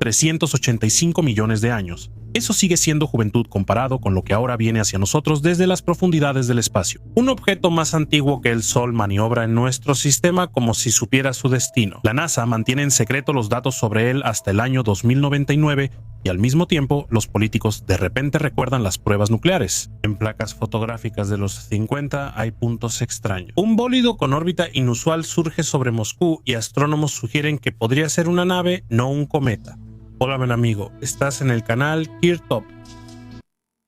385 millones de años. Eso sigue siendo juventud comparado con lo que ahora viene hacia nosotros desde las profundidades del espacio. Un objeto más antiguo que el Sol maniobra en nuestro sistema como si supiera su destino. La NASA mantiene en secreto los datos sobre él hasta el año 2099 y al mismo tiempo los políticos de repente recuerdan las pruebas nucleares. En placas fotográficas de los 50 hay puntos extraños. Un bólido con órbita inusual surge sobre Moscú y astrónomos sugieren que podría ser una nave, no un cometa. Hola, buen amigo, estás en el canal Kirtop.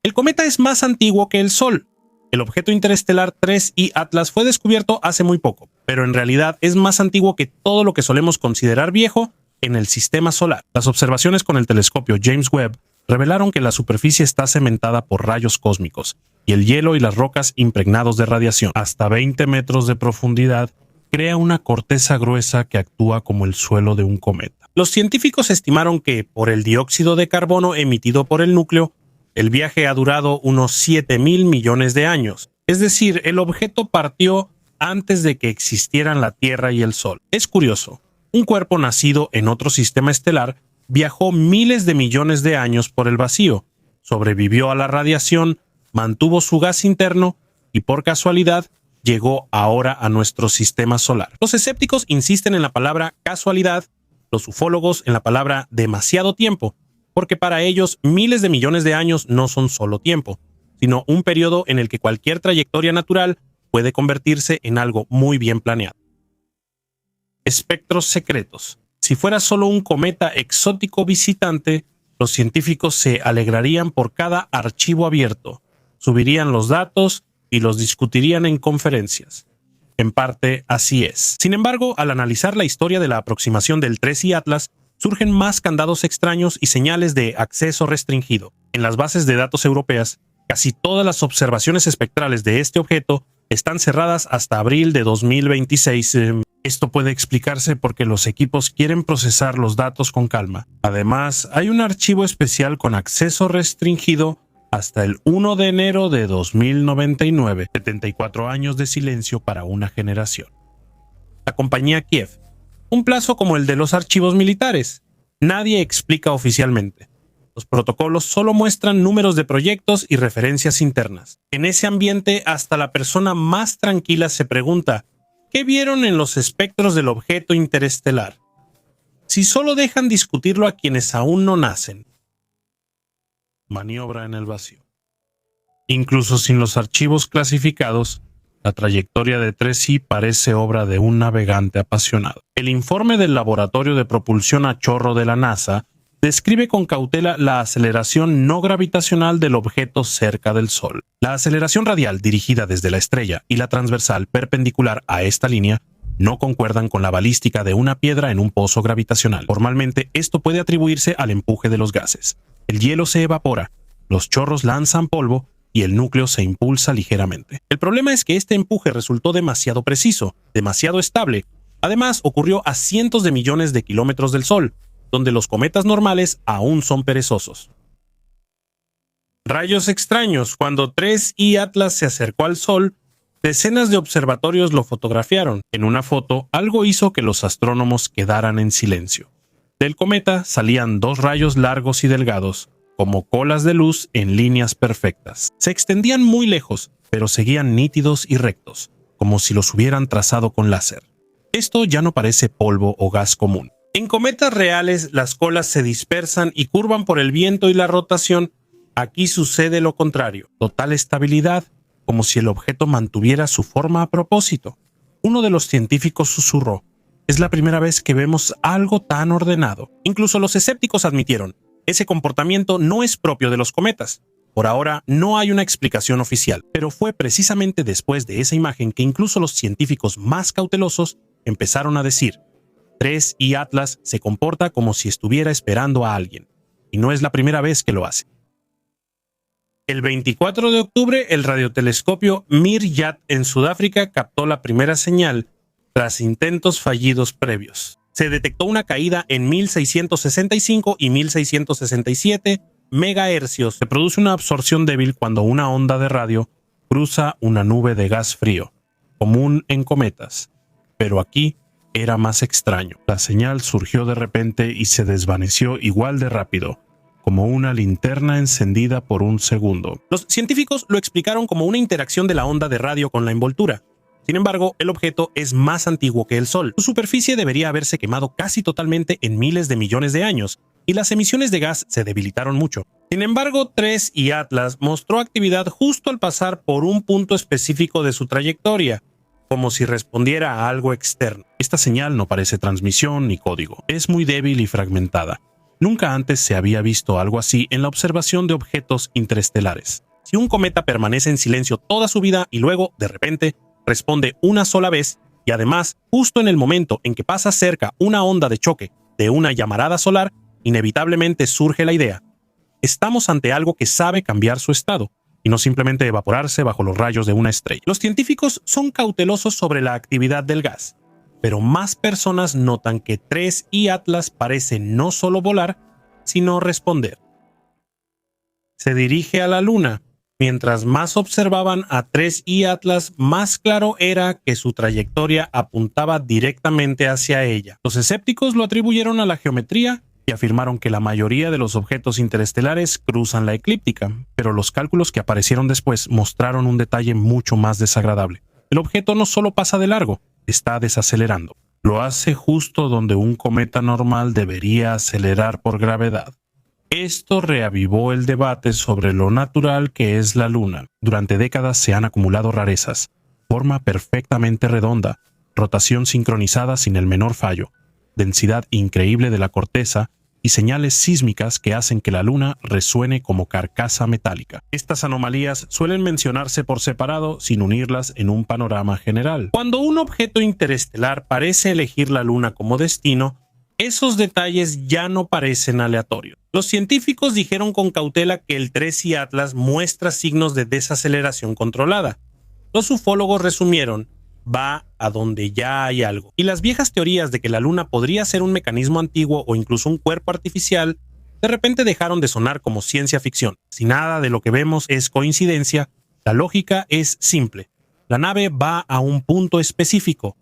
El cometa es más antiguo que el Sol. El objeto interestelar 3I Atlas fue descubierto hace muy poco, pero en realidad es más antiguo que todo lo que solemos considerar viejo en el sistema solar. Las observaciones con el telescopio James Webb revelaron que la superficie está cementada por rayos cósmicos y el hielo y las rocas impregnados de radiación. Hasta 20 metros de profundidad crea una corteza gruesa que actúa como el suelo de un cometa. Los científicos estimaron que, por el dióxido de carbono emitido por el núcleo, el viaje ha durado unos 7.000 millones de años. Es decir, el objeto partió antes de que existieran la Tierra y el Sol. Es curioso, un cuerpo nacido en otro sistema estelar viajó miles de millones de años por el vacío, sobrevivió a la radiación, mantuvo su gas interno y, por casualidad, llegó ahora a nuestro sistema solar. Los escépticos insisten en la palabra casualidad, los ufólogos en la palabra demasiado tiempo, porque para ellos miles de millones de años no son solo tiempo, sino un periodo en el que cualquier trayectoria natural puede convertirse en algo muy bien planeado. Espectros secretos. Si fuera solo un cometa exótico visitante, los científicos se alegrarían por cada archivo abierto, subirían los datos y los discutirían en conferencias. En parte, así es. Sin embargo, al analizar la historia de la aproximación del 3I Atlas, surgen más candados extraños y señales de acceso restringido. En las bases de datos europeas, casi todas las observaciones espectrales de este objeto están cerradas hasta abril de 2026. Esto puede explicarse porque los equipos quieren procesar los datos con calma. Además, hay un archivo especial con acceso restringido hasta el 1 de enero de 2099, 74 años de silencio para una generación. La compañía Kiev, un plazo como el de los archivos militares. Nadie explica oficialmente. Los protocolos solo muestran números de proyectos y referencias internas. En ese ambiente, hasta la persona más tranquila se pregunta, ¿qué vieron en los espectros del objeto interestelar? Si solo dejan discutirlo a quienes aún no nacen. Maniobra en el vacío. Incluso sin los archivos clasificados, la trayectoria de 3I parece obra de un navegante apasionado. El informe del Laboratorio de Propulsión a Chorro de la NASA describe con cautela la aceleración no gravitacional del objeto cerca del Sol. La aceleración radial dirigida desde la estrella y la transversal perpendicular a esta línea no concuerdan con la balística de una piedra en un pozo gravitacional. Formalmente, esto puede atribuirse al empuje de los gases. El hielo se evapora, los chorros lanzan polvo y el núcleo se impulsa ligeramente. El problema es que este empuje resultó demasiado preciso, demasiado estable. Además, ocurrió a cientos de millones de kilómetros del Sol, donde los cometas normales aún son perezosos. Rayos extraños. Cuando 3I Atlas se acercó al Sol, decenas de observatorios lo fotografiaron. En una foto, algo hizo que los astrónomos quedaran en silencio. Del cometa salían dos rayos largos y delgados, como colas de luz en líneas perfectas. Se extendían muy lejos, pero seguían nítidos y rectos, como si los hubieran trazado con láser. Esto ya no parece polvo o gas común. En cometas reales, las colas se dispersan y curvan por el viento y la rotación. Aquí sucede lo contrario, total estabilidad, como si el objeto mantuviera su forma a propósito. Uno de los científicos susurró, es la primera vez que vemos algo tan ordenado. Incluso los escépticos admitieron, ese comportamiento no es propio de los cometas. Por ahora no hay una explicación oficial, pero fue precisamente después de esa imagen que incluso los científicos más cautelosos empezaron a decir, 3I Atlas se comporta como si estuviera esperando a alguien, y no es la primera vez que lo hace. El 24 de octubre, el radiotelescopio Mir-Yat en Sudáfrica captó la primera señal tras intentos fallidos previos. Se detectó una caída en 1665 y 1667 megahercios. Se produce una absorción débil cuando una onda de radio cruza una nube de gas frío, común en cometas. Pero aquí era más extraño. La señal surgió de repente y se desvaneció igual de rápido, como una linterna encendida por un segundo. Los científicos lo explicaron como una interacción de la onda de radio con la envoltura. Sin embargo, el objeto es más antiguo que el Sol. Su superficie debería haberse quemado casi totalmente en miles de millones de años, y las emisiones de gas se debilitaron mucho. Sin embargo, 3 y Atlas mostró actividad justo al pasar por un punto específico de su trayectoria, como si respondiera a algo externo. Esta señal no parece transmisión ni código. Es muy débil y fragmentada. Nunca antes se había visto algo así en la observación de objetos interestelares. Si un cometa permanece en silencio toda su vida y luego, de repente, responde una sola vez, y además, justo en el momento en que pasa cerca una onda de choque de una llamarada solar, inevitablemente surge la idea: estamos ante algo que sabe cambiar su estado, y no simplemente evaporarse bajo los rayos de una estrella. Los científicos son cautelosos sobre la actividad del gas, pero más personas notan que 3 y Atlas parece no solo volar, sino responder. Se dirige a la Luna. Mientras más observaban a 3 y Atlas, más claro era que su trayectoria apuntaba directamente hacia ella. Los escépticos lo atribuyeron a la geometría y afirmaron que la mayoría de los objetos interestelares cruzan la eclíptica, pero los cálculos que aparecieron después mostraron un detalle mucho más desagradable. El objeto no solo pasa de largo, está desacelerando. Lo hace justo donde un cometa normal debería acelerar por gravedad. Esto reavivó el debate sobre lo natural que es la Luna. Durante décadas se han acumulado rarezas: forma perfectamente redonda, rotación sincronizada sin el menor fallo, densidad increíble de la corteza y señales sísmicas que hacen que la Luna resuene como carcasa metálica. Estas anomalías suelen mencionarse por separado sin unirlas en un panorama general. Cuando un objeto interestelar parece elegir la Luna como destino, esos detalles ya no parecen aleatorios. Los científicos dijeron con cautela que el 3 y Atlas muestra signos de desaceleración controlada. Los ufólogos resumieron: va a donde ya hay algo. Y las viejas teorías de que la Luna podría ser un mecanismo antiguo o incluso un cuerpo artificial, de repente dejaron de sonar como ciencia ficción. Si nada de lo que vemos es coincidencia, la lógica es simple. La nave va a un punto específico.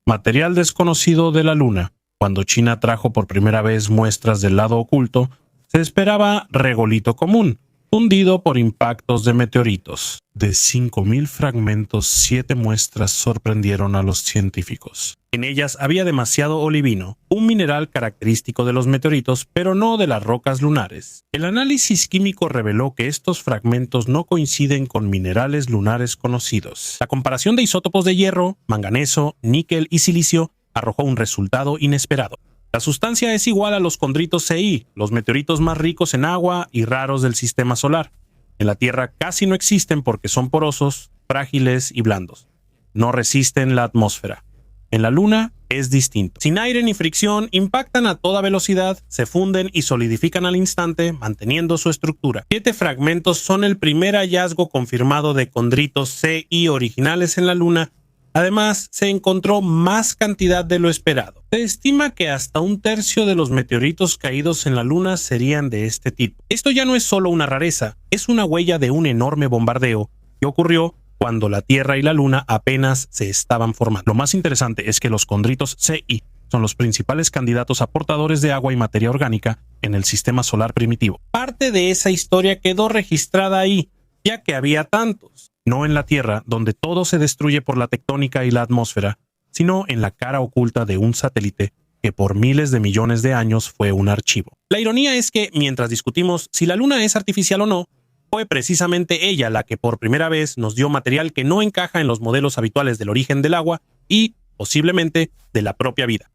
Material desconocido de la Luna. Cuando China trajo por primera vez muestras del lado oculto, se esperaba regolito común, fundido por impactos de meteoritos. De 5.000 fragmentos, 7 muestras sorprendieron a los científicos. En ellas había demasiado olivino, un mineral característico de los meteoritos, pero no de las rocas lunares. El análisis químico reveló que estos fragmentos no coinciden con minerales lunares conocidos. La comparación de isótopos de hierro, manganeso, níquel y silicio arrojó un resultado inesperado. La sustancia es igual a los condritos CI, los meteoritos más ricos en agua y raros del sistema solar. En la Tierra casi no existen porque son porosos, frágiles y blandos. No resisten la atmósfera. En la Luna es distinto. Sin aire ni fricción, impactan a toda velocidad, se funden y solidifican al instante, manteniendo su estructura. 7 fragmentos son el primer hallazgo confirmado de condritos CI originales en la Luna. Además, se encontró más cantidad de lo esperado. Se estima que hasta 1/3 de los meteoritos caídos en la Luna serían de este tipo. Esto ya no es solo una rareza, es una huella de un enorme bombardeo que ocurrió cuando la Tierra y la Luna apenas se estaban formando. Lo más interesante es que los condritos CI son los principales candidatos aportadores de agua y materia orgánica en el sistema solar primitivo. Parte de esa historia quedó registrada ahí, ya que había tantos. No en la Tierra, donde todo se destruye por la tectónica y la atmósfera, sino en la cara oculta de un satélite que por miles de millones de años fue un archivo. La ironía es que, mientras discutimos si la Luna es artificial o no, fue precisamente ella la que por primera vez nos dio material que no encaja en los modelos habituales del origen del agua y, posiblemente, de la propia vida.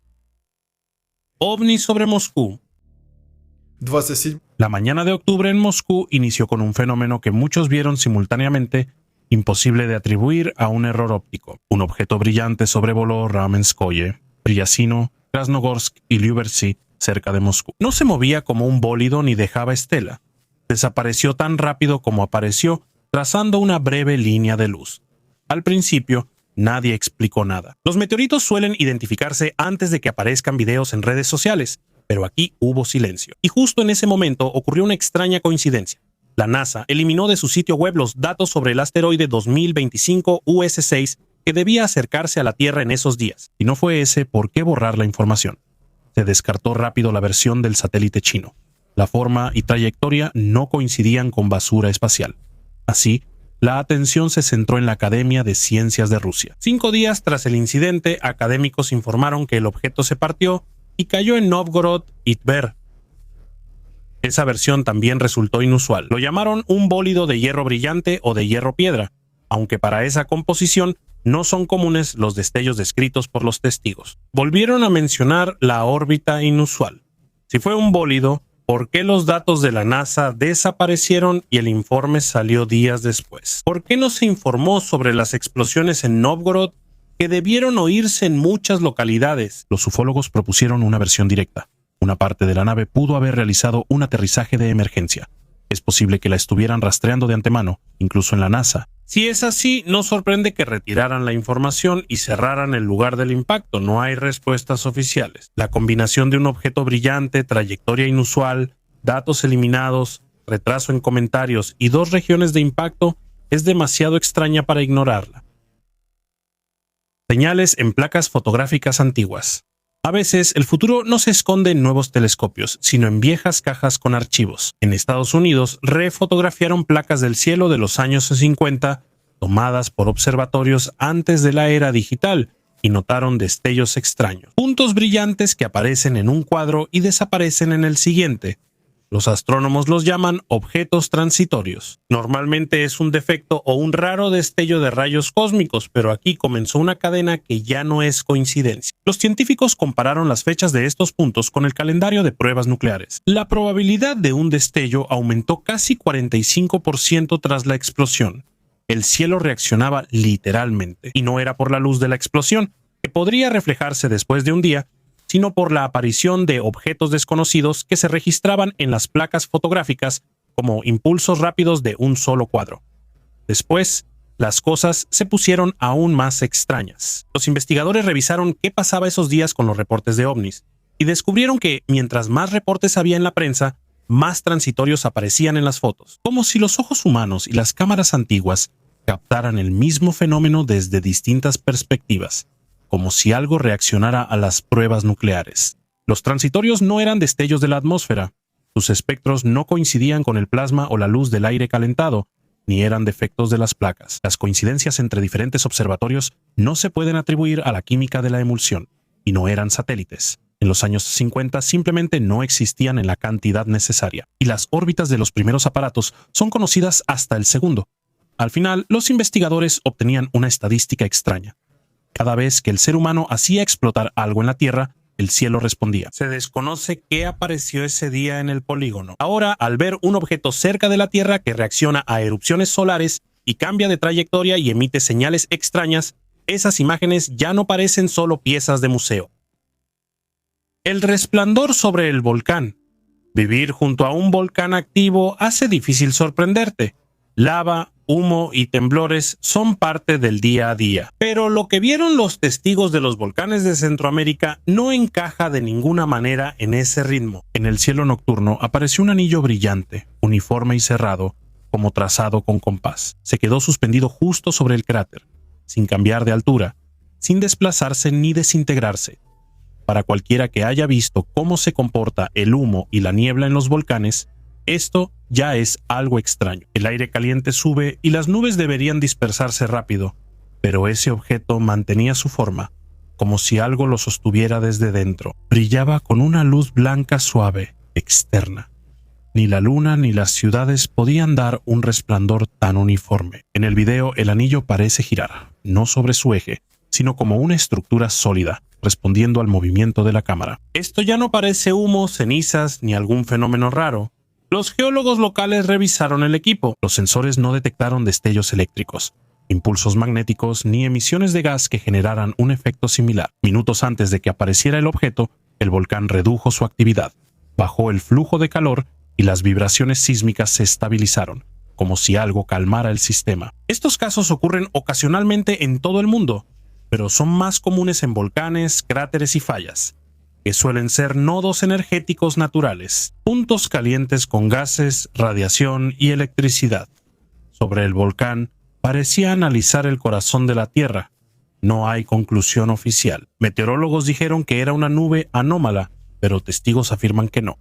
OVNI sobre Moscú. La mañana de octubre en Moscú inició con un fenómeno que muchos vieron simultáneamente, imposible de atribuir a un error óptico. Un objeto brillante sobrevoló Ramenskoye, Priyazino, Krasnogorsk y Lyubertsy, cerca de Moscú. No se movía como un bólido ni dejaba estela. Desapareció tan rápido como apareció, trazando una breve línea de luz. Al principio, nadie explicó nada. Los meteoritos suelen identificarse antes de que aparezcan videos en redes sociales, pero aquí hubo silencio. Y justo en ese momento ocurrió una extraña coincidencia. La NASA eliminó de su sitio web los datos sobre el asteroide 2025 US6 que debía acercarse a la Tierra en esos días. Si no fue ese, ¿por qué borrar la información? Se descartó rápido la versión del satélite chino. La forma y trayectoria no coincidían con basura espacial. Así, la atención se centró en la Academia de Ciencias de Rusia. 5 días tras el incidente, académicos informaron que el objeto se partió y cayó en Novgorod y Tver. Esa versión también resultó inusual. Lo llamaron un bólido de hierro brillante o de hierro piedra, aunque para esa composición no son comunes los destellos descritos por los testigos. Volvieron a mencionar la órbita inusual. Si fue un bólido, ¿por qué los datos de la NASA desaparecieron y el informe salió días después? ¿Por qué no se informó sobre las explosiones en Novgorod que debieron oírse en muchas localidades? Los ufólogos propusieron una versión directa. Una parte de la nave pudo haber realizado un aterrizaje de emergencia. Es posible que la estuvieran rastreando de antemano, incluso en la NASA. Si es así, no sorprende que retiraran la información y cerraran el lugar del impacto. No hay respuestas oficiales. La combinación de un objeto brillante, trayectoria inusual, datos eliminados, retraso en comentarios y 2 regiones de impacto es demasiado extraña para ignorarla. Señales en placas fotográficas antiguas. A veces, el futuro no se esconde en nuevos telescopios, sino en viejas cajas con archivos. En Estados Unidos, refotografiaron placas del cielo de los años 50, tomadas por observatorios antes de la era digital, y notaron destellos extraños. Puntos brillantes que aparecen en un cuadro y desaparecen en el siguiente. Los astrónomos los llaman objetos transitorios. Normalmente es un defecto o un raro destello de rayos cósmicos, pero aquí comenzó una cadena que ya no es coincidencia. Los científicos compararon las fechas de estos puntos con el calendario de pruebas nucleares. La probabilidad de un destello aumentó casi 45% tras la explosión. El cielo reaccionaba literalmente, y no era por la luz de la explosión, que podría reflejarse después de un día, sino por la aparición de objetos desconocidos que se registraban en las placas fotográficas como impulsos rápidos de un solo cuadro. Después, las cosas se pusieron aún más extrañas. Los investigadores revisaron qué pasaba esos días con los reportes de ovnis y descubrieron que, mientras más reportes había en la prensa, más transitorios aparecían en las fotos, como si los ojos humanos y las cámaras antiguas captaran el mismo fenómeno desde distintas perspectivas, como si algo reaccionara a las pruebas nucleares. Los transitorios no eran destellos de la atmósfera. Sus espectros no coincidían con el plasma o la luz del aire calentado, ni eran defectos de las placas. Las coincidencias entre diferentes observatorios no se pueden atribuir a la química de la emulsión, y no eran satélites. En los años 50 simplemente no existían en la cantidad necesaria, y las órbitas de los primeros aparatos son conocidas hasta el segundo. Al final, los investigadores obtenían una estadística extraña. Cada vez que el ser humano hacía explotar algo en la Tierra, el cielo respondía. Se desconoce qué apareció ese día en el polígono. Ahora, al ver un objeto cerca de la Tierra que reacciona a erupciones solares y cambia de trayectoria y emite señales extrañas, esas imágenes ya no parecen solo piezas de museo. El resplandor sobre el volcán. Vivir junto a un volcán activo hace difícil sorprenderte. Lava, humo y temblores son parte del día a día. Pero lo que vieron los testigos de los volcanes de Centroamérica no encaja de ninguna manera en ese ritmo. En el cielo nocturno apareció un anillo brillante, uniforme y cerrado, como trazado con compás. Se quedó suspendido justo sobre el cráter, sin cambiar de altura, sin desplazarse ni desintegrarse. Para cualquiera que haya visto cómo se comporta el humo y la niebla en los volcanes, esto ya es algo extraño. El aire caliente sube y las nubes deberían dispersarse rápido, pero ese objeto mantenía su forma, como si algo lo sostuviera desde dentro. Brillaba con una luz blanca suave, externa. Ni la luna ni las ciudades podían dar un resplandor tan uniforme. En el video, el anillo parece girar, no sobre su eje, sino como una estructura sólida, respondiendo al movimiento de la cámara. Esto ya no parece humo, cenizas ni algún fenómeno raro. Los geólogos locales revisaron el equipo. Los sensores no detectaron destellos eléctricos, impulsos magnéticos ni emisiones de gas que generaran un efecto similar. Minutos antes de que apareciera el objeto, el volcán redujo su actividad, bajó el flujo de calor y las vibraciones sísmicas se estabilizaron, como si algo calmara el sistema. Estos casos ocurren ocasionalmente en todo el mundo, pero son más comunes en volcanes, cráteres y fallas, que suelen ser nodos energéticos naturales, puntos calientes con gases, radiación y electricidad. Sobre el volcán parecía analizar el corazón de la Tierra, No hay conclusión oficial. Meteorólogos dijeron que era una nube anómala, pero testigos afirman que no.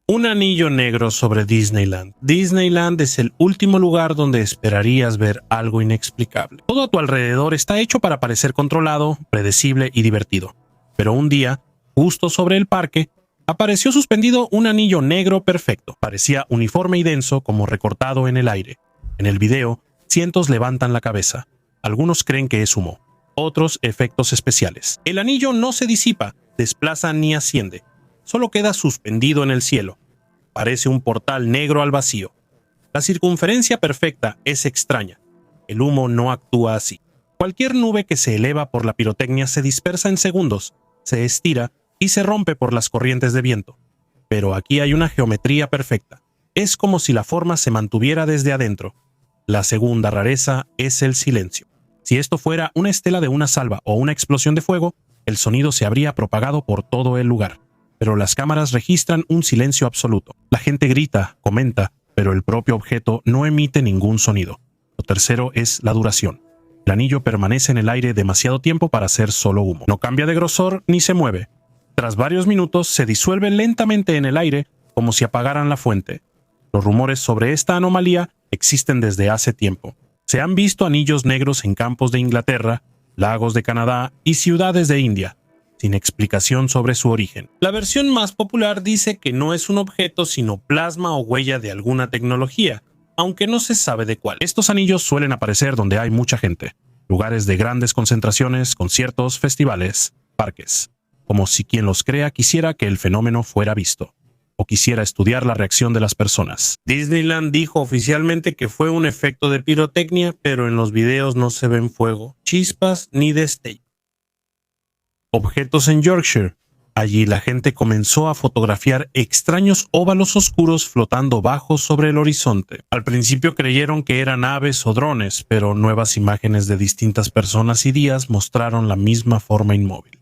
Un anillo negro sobre Disneyland. Disneyland es el último lugar donde esperarías ver algo inexplicable. Todo a tu alrededor está hecho para parecer controlado, predecible y divertido. Pero un día, justo sobre el parque, apareció suspendido un anillo negro perfecto. Parecía uniforme y denso, como recortado en el aire. En el video, cientos levantan la cabeza. Algunos creen que es humo, otros efectos especiales. El anillo no se disipa, desplaza ni asciende. Solo queda suspendido en el cielo. Parece un portal negro al vacío. La circunferencia perfecta es extraña. El humo no actúa así. Cualquier nube que se eleva por la pirotecnia se dispersa en segundos, se estira y se rompe por las corrientes de viento. Pero aquí hay una geometría perfecta. Es como si la forma se mantuviera desde adentro. La segunda rareza es el silencio. Si esto fuera una estela de una salva o una explosión de fuego, el sonido se habría propagado por todo el lugar. Pero las cámaras registran un silencio absoluto. La gente grita, comenta, pero el propio objeto no emite ningún sonido. Lo tercero es la duración. El anillo permanece en el aire demasiado tiempo para ser solo humo. No cambia de grosor ni se mueve. Tras varios minutos se disuelve lentamente en el aire como si apagaran la fuente. Los rumores sobre esta anomalía existen desde hace tiempo. Se han visto anillos negros en campos de Inglaterra, lagos de Canadá y ciudades de India, sin explicación sobre su origen. La versión más popular dice que no es un objeto sino plasma o huella de alguna tecnología, aunque no se sabe de cuál. Estos anillos suelen aparecer donde hay mucha gente, lugares de grandes concentraciones, conciertos, festivales, parques, como si quien los crea quisiera que el fenómeno fuera visto, o quisiera estudiar la reacción de las personas. Disneyland dijo oficialmente que fue un efecto de pirotecnia, pero en los videos no se ven fuego, chispas ni destello. Objetos en Yorkshire. Allí la gente comenzó a fotografiar extraños óvalos oscuros flotando bajos sobre el horizonte. Al principio creyeron que eran aves o drones, pero nuevas imágenes de distintas personas y días mostraron la misma forma inmóvil.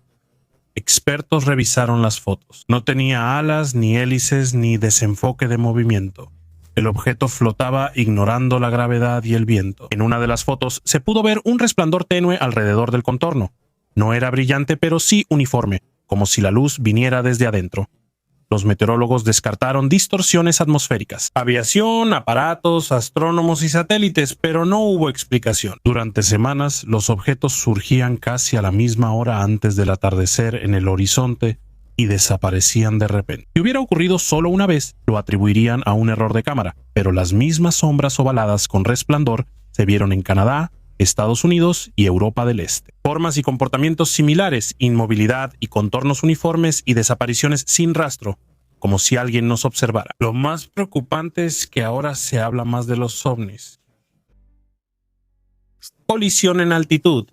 Expertos revisaron las fotos. No tenía alas, ni hélices, ni desenfoque de movimiento. El objeto flotaba ignorando la gravedad y el viento. En una de las fotos se pudo ver un resplandor tenue alrededor del contorno. No era brillante, pero sí uniforme, como si la luz viniera desde adentro. Los meteorólogos descartaron distorsiones atmosféricas, aviación, aparatos, astrónomos y satélites, pero no hubo explicación. Durante semanas, los objetos surgían casi a la misma hora antes del atardecer en el horizonte y desaparecían de repente. Si hubiera ocurrido solo una vez, lo atribuirían a un error de cámara, pero las mismas sombras ovaladas con resplandor se vieron en Canadá, Estados Unidos y Europa del Este. Formas y comportamientos similares, inmovilidad y contornos uniformes y desapariciones sin rastro, como si alguien nos observara. Lo más preocupante es que ahora se habla más de los ovnis. Colisión en altitud.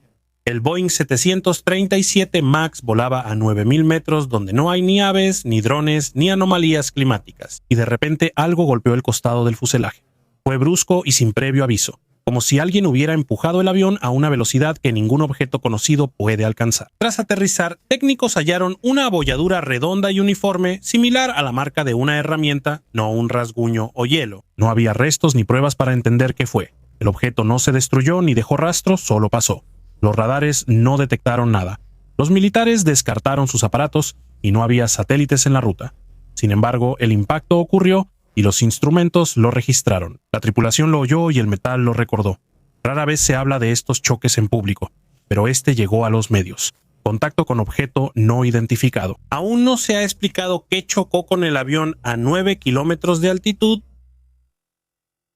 El Boeing 737 MAX volaba a 9.000 metros donde no hay ni aves, ni drones, ni anomalías climáticas, y de repente algo golpeó el costado del fuselaje. Fue brusco y sin previo aviso, como si alguien hubiera empujado el avión a una velocidad que ningún objeto conocido puede alcanzar. Tras aterrizar, técnicos hallaron una abolladura redonda y uniforme similar a la marca de una herramienta, no un rasguño o hielo. No había restos ni pruebas para entender qué fue. El objeto no se destruyó ni dejó rastro, solo pasó. Los radares no detectaron nada. Los militares descartaron sus aparatos y no había satélites en la ruta. Sin embargo, el impacto ocurrió y los instrumentos lo registraron. La tripulación lo oyó y el metal lo recordó. Rara vez se habla de estos choques en público, pero este llegó a los medios. Contacto con objeto no identificado. Aún no se ha explicado qué chocó con el avión a 9 kilómetros de altitud.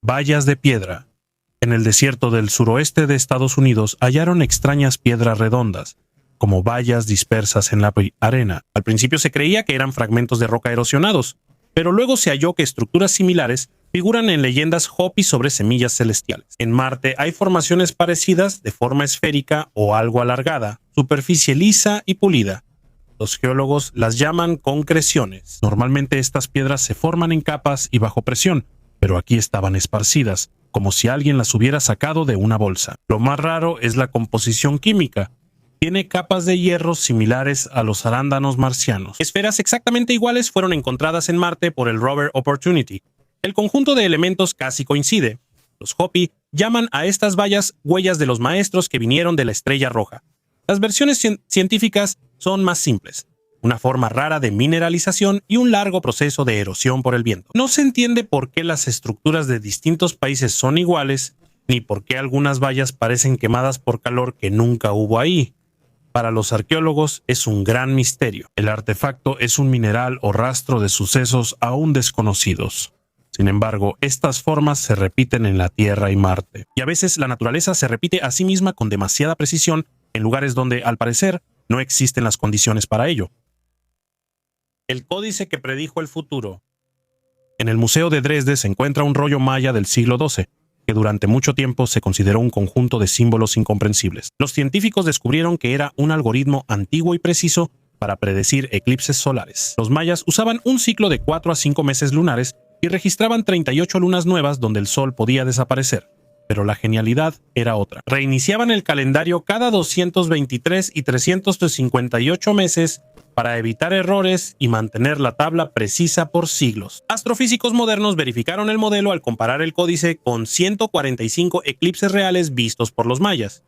Vallas de piedra. En el desierto del suroeste de Estados Unidos hallaron extrañas piedras redondas, como vallas dispersas en la arena. Al principio se creía que eran fragmentos de roca erosionados, pero luego se halló que estructuras similares figuran en leyendas Hopi sobre semillas celestiales. En Marte hay formaciones parecidas de forma esférica o algo alargada, superficie lisa y pulida. Los geólogos las llaman concreciones. Normalmente estas piedras se forman en capas y bajo presión, pero aquí estaban esparcidas, como si alguien las hubiera sacado de una bolsa. Lo más raro es la composición química. Tiene capas de hierro similares a los arándanos marcianos. Esferas exactamente iguales fueron encontradas en Marte por el rover Opportunity. El conjunto de elementos casi coincide. Los Hopi llaman a estas vallas huellas de los maestros que vinieron de la estrella roja. Las versiones científicas son más simples: una forma rara de mineralización y un largo proceso de erosión por el viento. No se entiende por qué las estructuras de distintos países son iguales, ni por qué algunas vallas parecen quemadas por calor que nunca hubo ahí. Para los arqueólogos es un gran misterio. El artefacto es un mineral o rastro de sucesos aún desconocidos. Sin embargo, estas formas se repiten en la Tierra y Marte. Y a veces la naturaleza se repite a sí misma con demasiada precisión en lugares donde, al parecer, no existen las condiciones para ello. El códice que predijo el futuro. En el Museo de Dresde se encuentra un rollo maya del siglo XII, que durante mucho tiempo se consideró un conjunto de símbolos incomprensibles. Los científicos descubrieron que era un algoritmo antiguo y preciso para predecir eclipses solares. Los mayas usaban un ciclo de 4 a 5 meses lunares y registraban 38 lunas nuevas donde el sol podía desaparecer. Pero la genialidad era otra. Reiniciaban el calendario cada 223 y 358 meses para evitar errores y mantener la tabla precisa por siglos. Astrofísicos modernos verificaron el modelo al comparar el códice con 145 eclipses reales vistos por los mayas.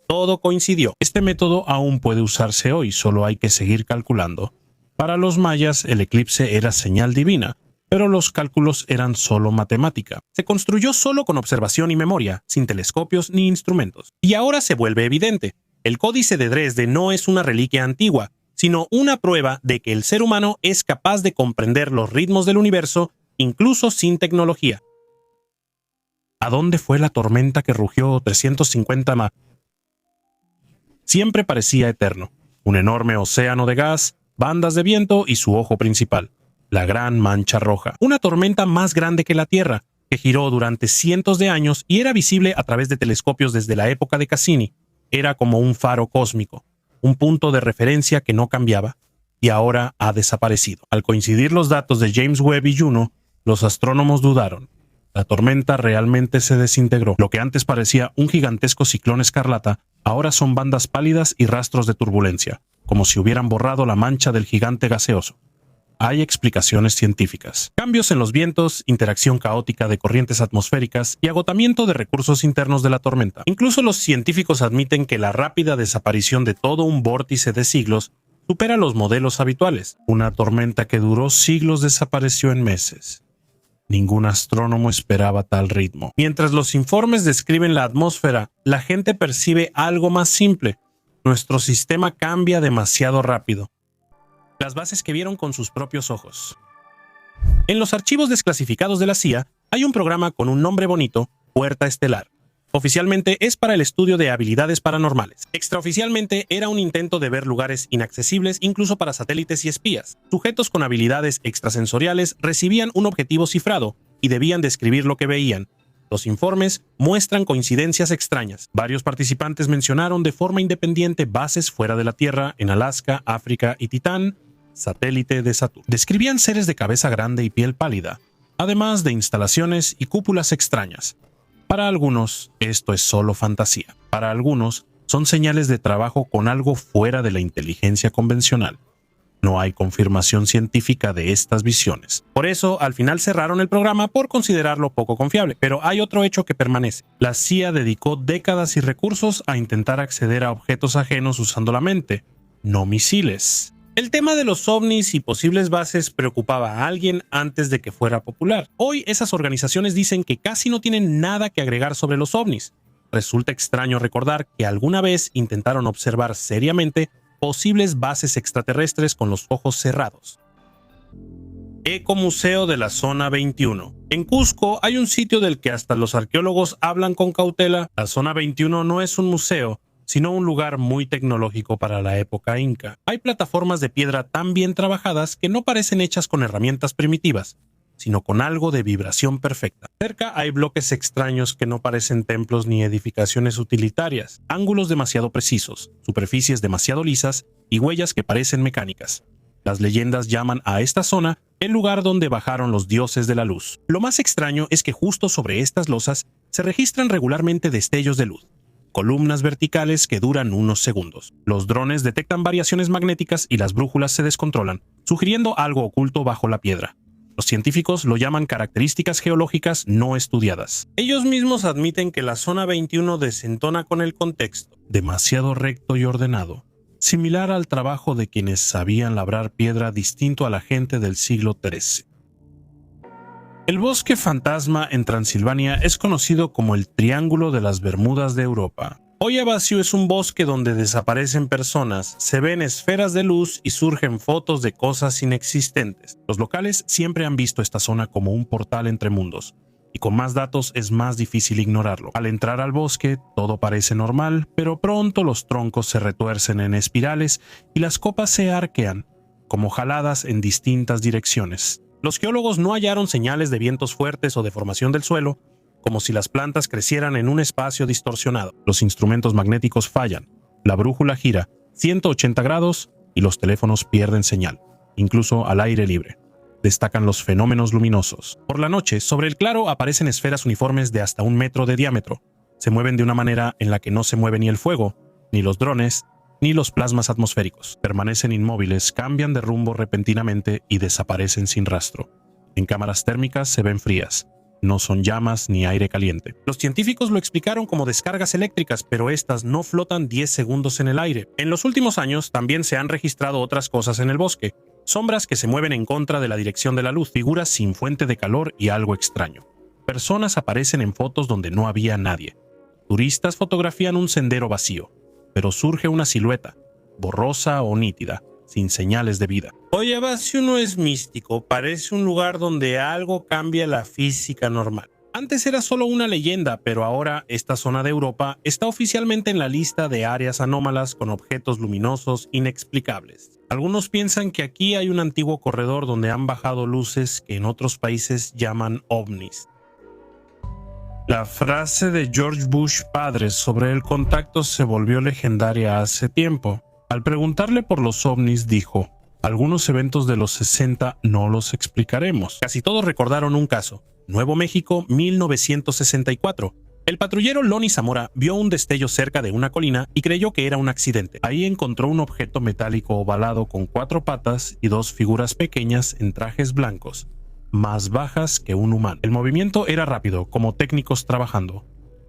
Todo coincidió. Este método aún puede usarse hoy, solo hay que seguir calculando. Para los mayas, el eclipse era señal divina, pero los cálculos eran solo matemática. Se construyó solo con observación y memoria, sin telescopios ni instrumentos. Y ahora se vuelve evidente. El códice de Dresde no es una reliquia antigua, sino una prueba de que el ser humano es capaz de comprender los ritmos del universo, incluso sin tecnología. ¿A dónde fue la tormenta que rugió 350 ma? Siempre parecía eterno. Un enorme océano de gas, bandas de viento y su ojo principal, la Gran Mancha Roja. Una tormenta más grande que la Tierra, que giró durante cientos de años y era visible a través de telescopios desde la época de Cassini. Era como un faro cósmico, un punto de referencia que no cambiaba, y ahora ha desaparecido. Al coincidir los datos de James Webb y Juno, los astrónomos dudaron. La tormenta realmente se desintegró. Lo que antes parecía un gigantesco ciclón escarlata, ahora son bandas pálidas y rastros de turbulencia, como si hubieran borrado la mancha del gigante gaseoso. Hay explicaciones científicas: cambios en los vientos, interacción caótica de corrientes atmosféricas y agotamiento de recursos internos de la tormenta. Incluso los científicos admiten que la rápida desaparición de todo un vórtice de siglos supera los modelos habituales. Una tormenta que duró siglos desapareció en meses. Ningún astrónomo esperaba tal ritmo. Mientras los informes describen la atmósfera, la gente percibe algo más simple. Nuestro sistema cambia demasiado rápido. Las bases que vieron con sus propios ojos. En los archivos desclasificados de la CIA hay un programa con un nombre bonito: Puerta Estelar. Oficialmente es para el estudio de habilidades paranormales. Extraoficialmente era un intento de ver lugares inaccesibles incluso para satélites y espías. Sujetos con habilidades extrasensoriales recibían un objetivo cifrado y debían describir lo que veían. Los informes muestran coincidencias extrañas. Varios participantes mencionaron de forma independiente bases fuera de la Tierra, en Alaska, África y Titán, satélite de Saturno. Describían seres de cabeza grande y piel pálida, además de instalaciones y cúpulas extrañas. Para algunos, esto es solo fantasía. Para algunos, son señales de trabajo con algo fuera de la inteligencia convencional. No hay confirmación científica de estas visiones. Por eso, al final cerraron el programa por considerarlo poco confiable. Pero hay otro hecho que permanece. La CIA dedicó décadas y recursos a intentar acceder a objetos ajenos usando la mente, no misiles. El tema de los ovnis y posibles bases preocupaba a alguien antes de que fuera popular. Hoy esas organizaciones dicen que casi no tienen nada que agregar sobre los ovnis. Resulta extraño recordar que alguna vez intentaron observar seriamente posibles bases extraterrestres con los ojos cerrados. Ecomuseo de la Zona 21. En Cusco hay un sitio del que hasta los arqueólogos hablan con cautela. La Zona 21 no es un museo, sino un lugar muy tecnológico para la época inca. Hay plataformas de piedra tan bien trabajadas que no parecen hechas con herramientas primitivas, sino con algo de vibración perfecta. Cerca hay bloques extraños que no parecen templos ni edificaciones utilitarias, ángulos demasiado precisos, superficies demasiado lisas y huellas que parecen mecánicas. Las leyendas llaman a esta zona el lugar donde bajaron los dioses de la luz. Lo más extraño es que justo sobre estas losas se registran regularmente destellos de luz, columnas verticales que duran unos segundos. Los drones detectan variaciones magnéticas y las brújulas se descontrolan, sugiriendo algo oculto bajo la piedra. Los científicos lo llaman características geológicas no estudiadas. Ellos mismos admiten que la zona 21 desentona con el contexto, demasiado recto y ordenado, similar al trabajo de quienes sabían labrar piedra distinto a la gente del siglo XIII. El bosque fantasma en Transilvania es conocido como el Triángulo de las Bermudas de Europa. Hoy Abasiu es un bosque donde desaparecen personas, se ven esferas de luz y surgen fotos de cosas inexistentes. Los locales siempre han visto esta zona como un portal entre mundos, y con más datos es más difícil ignorarlo. Al entrar al bosque, todo parece normal, pero pronto los troncos se retuercen en espirales y las copas se arquean, como jaladas en distintas direcciones. Los geólogos no hallaron señales de vientos fuertes o deformación del suelo, como si las plantas crecieran en un espacio distorsionado. Los instrumentos magnéticos fallan, la brújula gira 180 grados y los teléfonos pierden señal, incluso al aire libre. Destacan los fenómenos luminosos. Por la noche, sobre el claro aparecen esferas uniformes de hasta 1 metro de diámetro. Se mueven de una manera en la que no se mueve ni el fuego, ni los drones, ni los plasmas atmosféricos. Permanecen inmóviles, cambian de rumbo repentinamente y desaparecen sin rastro. En cámaras térmicas se ven frías. No son llamas ni aire caliente. Los científicos lo explicaron como descargas eléctricas, pero estas no flotan 10 segundos en el aire. En los últimos años también se han registrado otras cosas en el bosque. Sombras que se mueven en contra de la dirección de la luz, figuras sin fuente de calor y algo extraño. Personas aparecen en fotos donde no había nadie. Turistas fotografían un sendero vacío, pero surge una silueta, borrosa o nítida, sin señales de vida. Hoy Abasiu no es místico, parece un lugar donde algo cambia la física normal. Antes era solo una leyenda, pero ahora esta zona de Europa está oficialmente en la lista de áreas anómalas con objetos luminosos inexplicables. Algunos piensan que aquí hay un antiguo corredor donde han bajado luces que en otros países llaman ovnis. La frase de George Bush padre sobre el contacto se volvió legendaria hace tiempo. Al preguntarle por los ovnis dijo: algunos eventos de los 60 no los explicaremos. Casi todos recordaron un caso. Nuevo México, 1964. El patrullero Lonnie Zamora vio un destello cerca de una colina y creyó que era un accidente. Ahí encontró un objeto metálico ovalado con 4 patas y 2 figuras pequeñas en trajes blancos, más bajas que un humano. El movimiento era rápido, como técnicos trabajando.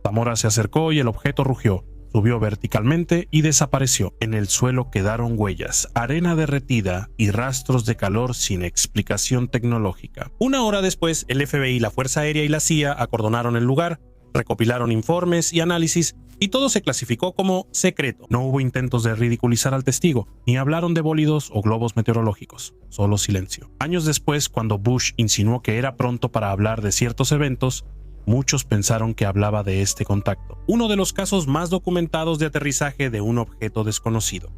Zamora se acercó y el objeto rugió. Subió verticalmente y desapareció. En el suelo quedaron huellas, arena derretida y rastros de calor sin explicación tecnológica. 1 hora después, el FBI, la Fuerza Aérea y la CIA acordonaron el lugar, recopilaron informes y análisis y todo se clasificó como secreto. No hubo intentos de ridiculizar al testigo, ni hablaron de bólidos o globos meteorológicos, solo silencio. Años después, cuando Bush insinuó que era pronto para hablar de ciertos eventos, muchos pensaron que hablaba de este contacto, uno de los casos más documentados de aterrizaje de un objeto desconocido.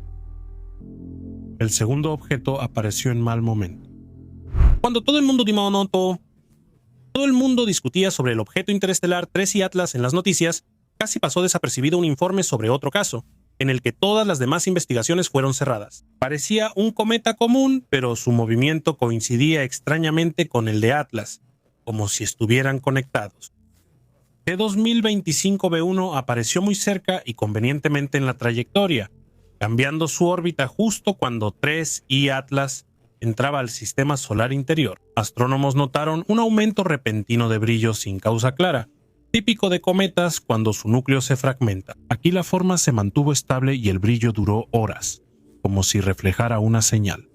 El segundo objeto apareció en mal momento. Cuando todo el mundo discutía sobre el objeto interestelar 3I Atlas en las noticias, casi pasó desapercibido un informe sobre otro caso, en el que todas las demás investigaciones fueron cerradas. Parecía un cometa común, pero su movimiento coincidía extrañamente con el de Atlas, como si estuvieran conectados. T2025b1 apareció muy cerca y convenientemente en la trayectoria, cambiando su órbita justo cuando 3I Atlas entraba al sistema solar interior. Astrónomos notaron un aumento repentino de brillo sin causa clara, típico de cometas cuando su núcleo se fragmenta. Aquí la forma se mantuvo estable y el brillo duró horas, como si reflejara una señal.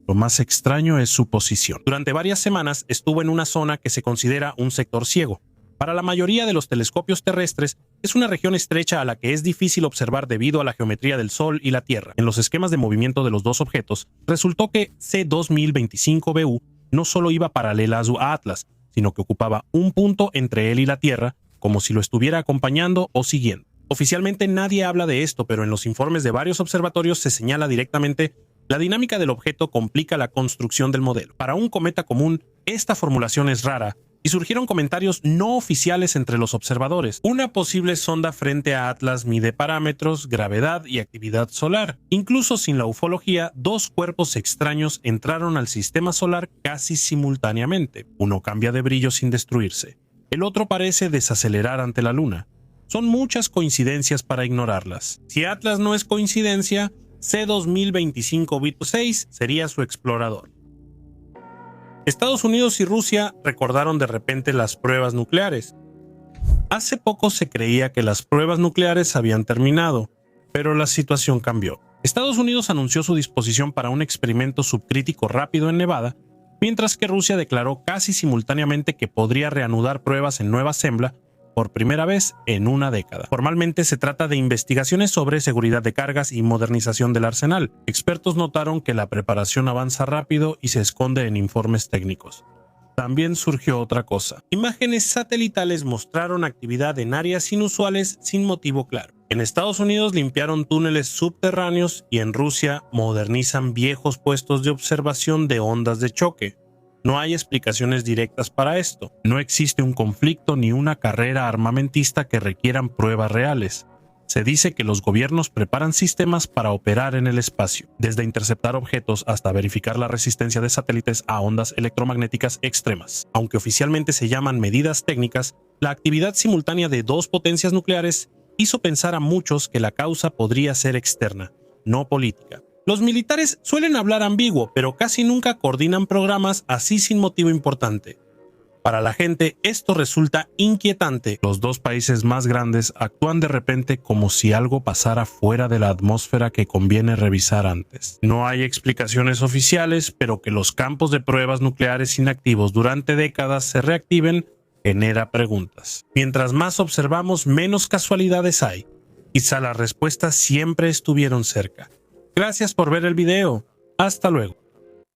Lo más extraño es su posición. Durante varias semanas estuvo en una zona que se considera un sector ciego. Para la mayoría de los telescopios terrestres, es una región estrecha a la que es difícil observar debido a la geometría del Sol y la Tierra. En los esquemas de movimiento de los dos objetos, resultó que C2025b1 no solo iba paralela a Atlas, sino que ocupaba un punto entre él y la Tierra, como si lo estuviera acompañando o siguiendo. Oficialmente nadie habla de esto, pero en los informes de varios observatorios se señala directamente: la dinámica del objeto complica la construcción del modelo. Para un cometa común, esta formulación es rara, y surgieron comentarios no oficiales entre los observadores. Una posible sonda frente a Atlas mide parámetros, gravedad y actividad solar. Incluso sin la ufología, 2 cuerpos extraños entraron al sistema solar casi simultáneamente. Uno cambia de brillo sin destruirse. El otro parece desacelerar ante la luna. Son muchas coincidencias para ignorarlas. Si Atlas no es coincidencia, C2025b6 sería su explorador. Estados Unidos y Rusia recordaron de repente las pruebas nucleares. Hace poco se creía que las pruebas nucleares habían terminado, pero la situación cambió. Estados Unidos anunció su disposición para un experimento subcrítico rápido en Nevada, mientras que Rusia declaró casi simultáneamente que podría reanudar pruebas en Nueva Zembla por primera vez en una década. Formalmente se trata de investigaciones sobre seguridad de cargas y modernización del arsenal. Expertos notaron que la preparación avanza rápido y se esconde en informes técnicos. También surgió otra cosa. Imágenes satelitales mostraron actividad en áreas inusuales sin motivo claro. En Estados Unidos limpiaron túneles subterráneos y en Rusia modernizan viejos puestos de observación de ondas de choque. No hay explicaciones directas para esto. No existe un conflicto ni una carrera armamentista que requieran pruebas reales. Se dice que los gobiernos preparan sistemas para operar en el espacio, desde interceptar objetos hasta verificar la resistencia de satélites a ondas electromagnéticas extremas. Aunque oficialmente se llaman medidas técnicas, la actividad simultánea de dos potencias nucleares hizo pensar a muchos que la causa podría ser externa, no política. Los militares suelen hablar ambiguo, pero casi nunca coordinan programas así sin motivo importante. Para la gente, esto resulta inquietante. Los dos países más grandes actúan de repente como si algo pasara fuera de la atmósfera que conviene revisar antes. No hay explicaciones oficiales, pero que los campos de pruebas nucleares inactivos durante décadas se reactiven genera preguntas. Mientras más observamos, menos casualidades hay. Quizá las respuestas siempre estuvieron cerca. Gracias por ver el video. Hasta luego.